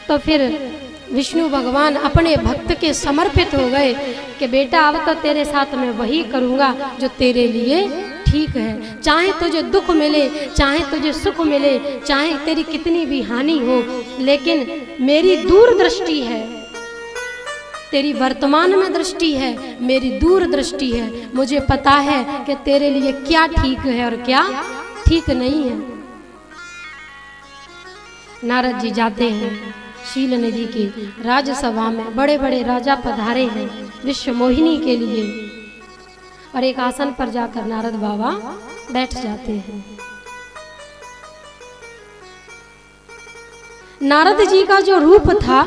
तो फिर विष्णु भगवान अपने भक्त के समर्पित हो गए कि बेटा अब तो तेरे साथ मैं वही करूँगा जो तेरे लिए ठीक है। चाहे तुझे दुख मिले, चाहे तुझे सुख मिले, चाहे तेरी कितनी भी हानि हो, लेकिन मेरी दूरदृष्टि है, तेरी वर्तमान में दृष्टि है, मेरी दूर दृष्टि है। मुझे पता है कि तेरे लिए क्या ठीक है और क्या ठीक नहीं है। नारद जी जाते हैं शील नदी की राजसभा में, बड़े बड़े राजा पधारे हैं विश्व मोहिनी के लिए, और एक आसन पर जाकर नारद बाबा बैठ जाते हैं। नारद जी का जो रूप था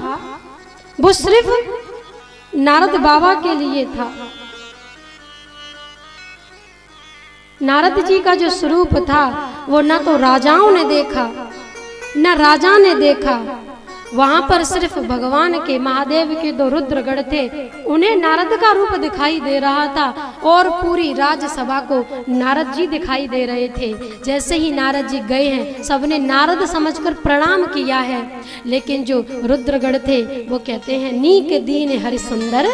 वो सिर्फ नारद बाबा के लिए था। नारद जी का जो स्वरूप था वो न तो राजाओं ने देखा न राजा ने देखा, वहां पर सिर्फ भगवान के महादेव के दो रुद्रगढ़ थे, उन्हें नारद का रूप दिखाई दे रहा था और पूरी राजसभा को नारद जी दिखाई दे रहे थे। जैसे ही नारद जी गए हैं सबने नारद समझकर प्रणाम किया है, लेकिन जो रुद्रगढ़ थे वो कहते हैं नीक दीन हरि सुंदर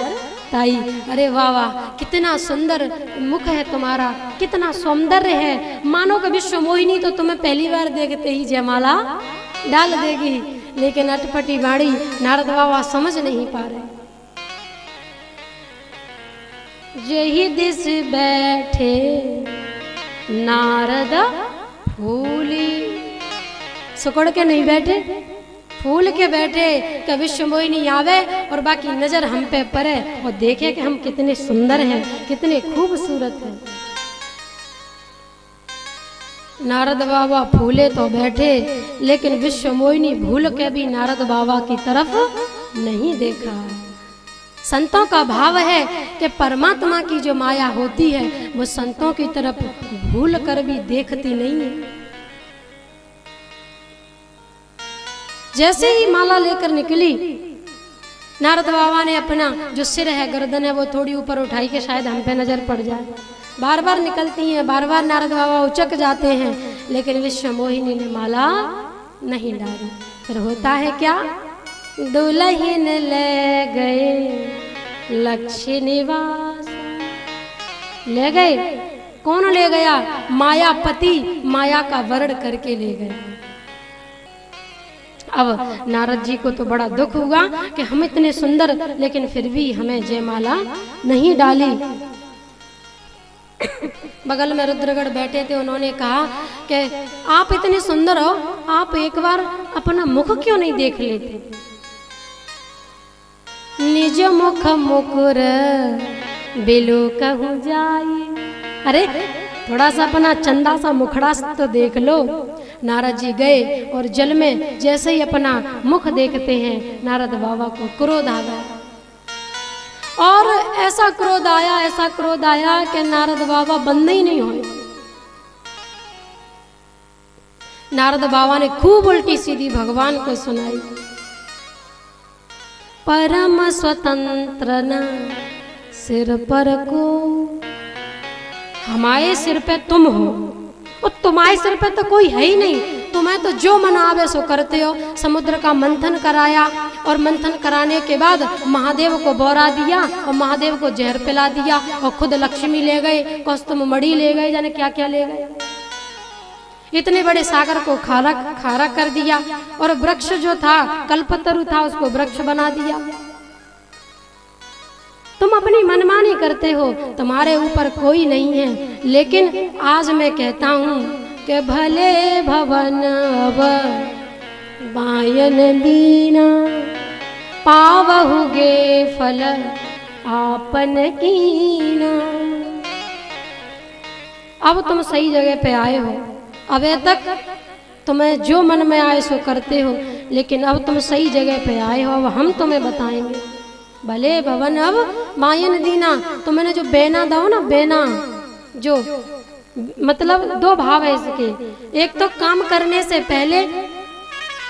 ताई। अरे वाह वाह, कितना सुंदर मुख है तुम्हारा, कितना सौंदर्य है, मानो कि विश्व मोहिनी तो तुम्हें पहली बार देखते ही जयमाला डाल देगी। लेकिन अटपटी बाड़ी नारद बाबा समझ नहीं पा रहे। यही दिस बैठे नारद फूली, सुकड़ के नहीं बैठे, फूल के बैठे कि विश्व मोहिनी आवे और बाकी नजर हम पे पड़े और देखे कि हम कितने सुंदर हैं, कितने खूबसूरत हैं। नारद बाबा फूले तो बैठे, लेकिन विश्व मोहिनी भूल के भी नारद बाबा की तरफ नहीं देखा। संतों का भाव है कि परमात्मा की जो माया होती है वो संतों की तरफ भूल कर भी देखती नहीं है। जैसे ही माला लेकर निकली, नारद बाबा ने अपना जो सिर है, गर्दन है, वो थोड़ी ऊपर उठाई कि शायद हम पे नजर पड़ जाए। बार बार निकलती हैं, बार बार नारद बाबा उचक जाते हैं, लेकिन विश्व मोहिनी ने माला नहीं डाली। फिर होता है क्या, दुल्हन ले गए लक्ष्य निवास, ले गए। कौन ले गया? मायापति माया का वर्ण करके ले गए। अब नारद जी को तो बड़ा दुख हुआ कि हम इतने सुंदर, लेकिन फिर भी हमें जयमाला नहीं डाली। बगल में रुद्रगढ़ बैठे थे, उन्होंने कहा कि आप इतने सुंदर हो, आप एक बार अपना मुख क्यों नहीं देख लेते? निज मुख मुकुर बिलो कहूँ जाई। अरे थोड़ा सा अपना चंदा सा मुखड़ा तो देख लो। नारद जी गए और जल में जैसे ही अपना मुख देखते हैं, नारद बाबा को क्रोध आ गया। और ऐसा क्रोध आया, ऐसा क्रोध आया कि नारद बाबा बंद ही नहीं हुए। नारद बाबा ने खूब उल्टी सीधी भगवान को सुनाई। परम स्वतंत्र न सिर पर को, हमारे सिर पे तुम हो और तुम्हारे सिर पे तो कोई है ही नहीं। तुम्हें तो जो मन आवे सो करते हो। समुद्र का मंथन कराया और मंथन कराने के बाद महादेव को बोरा दिया और महादेव को जहर पिला दिया और खुद लक्ष्मी ले गए, कौस्तुभ मणि ले गए, जाने क्या क्या ले गए। इतने बड़े सागर को खारा कर दिया और वृक्ष जो था, कल्पतरु था, उसको वृक्ष बना दिया। तुम अपनी मनमानी करते हो, तुम्हारे ऊपर कोई नहीं है। लेकिन आज मैं कहता हूँ कि भले भवन अब बायन दीना, पावहुगे फल आपन कीना। अब तुम सही जगह पे आए हो। अब तक तुम्हें जो मन में आए सो करते हो, लेकिन अब तुम सही जगह पे आए हो। अब हम तुम्हें बताएंगे। भले भवन अब मायन दीना, तुमने जो बेना दो ना, बेना जो मतलब दो भाव है इसके। एक तो काम करने से पहले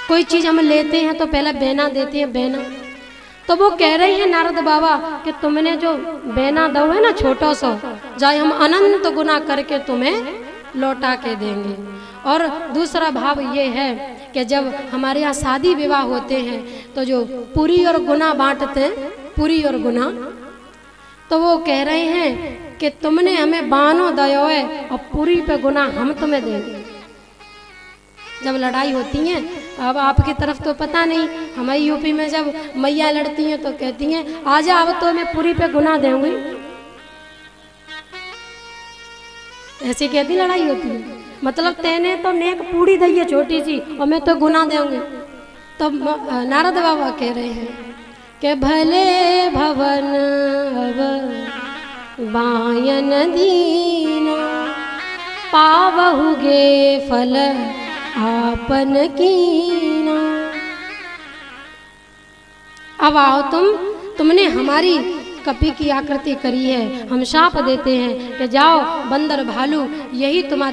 कोई चीज हम लेते हैं तो पहले बेना देते हैं, बेना। तो वो कह रही है नारद बाबा कि तुमने जो बेना दो है ना, छोटा सा, जाए हम अनंत गुना करके तुम्हें लौटा के देंगे। और दूसरा भाव ये है कि जब हमारे यहाँ शादी विवाह होते हैं तो जो पूरी और गुना बांटते हैं, पूरी और गुना, तो वो कह रहे हैं कि तुमने हमें बानो दयो है और पूरी पे गुना हम तुम्हें देंगे। जब लड़ाई होती है, अब आपकी तरफ तो पता नहीं, हमारे यूपी में जब मैया लड़ती हैं तो कहती हैं आजा अब तो मैं पूरी पे गुना दूंगी, ऐसी कहती लड़ाई होती है। मतलब तेने तो नेक पूरी दी है छोटी सी और मैं तो गुना दूंगी। तो नारद बाबा कह रहे हैं कि भले भवन अब बायन दीना, पावहुगे फल आपन कीना। अब आओ तुमने हमारी कपि की आकृति करी है, हम शाप देते हैं कि जाओ बंदर भालू यही तुम्हारी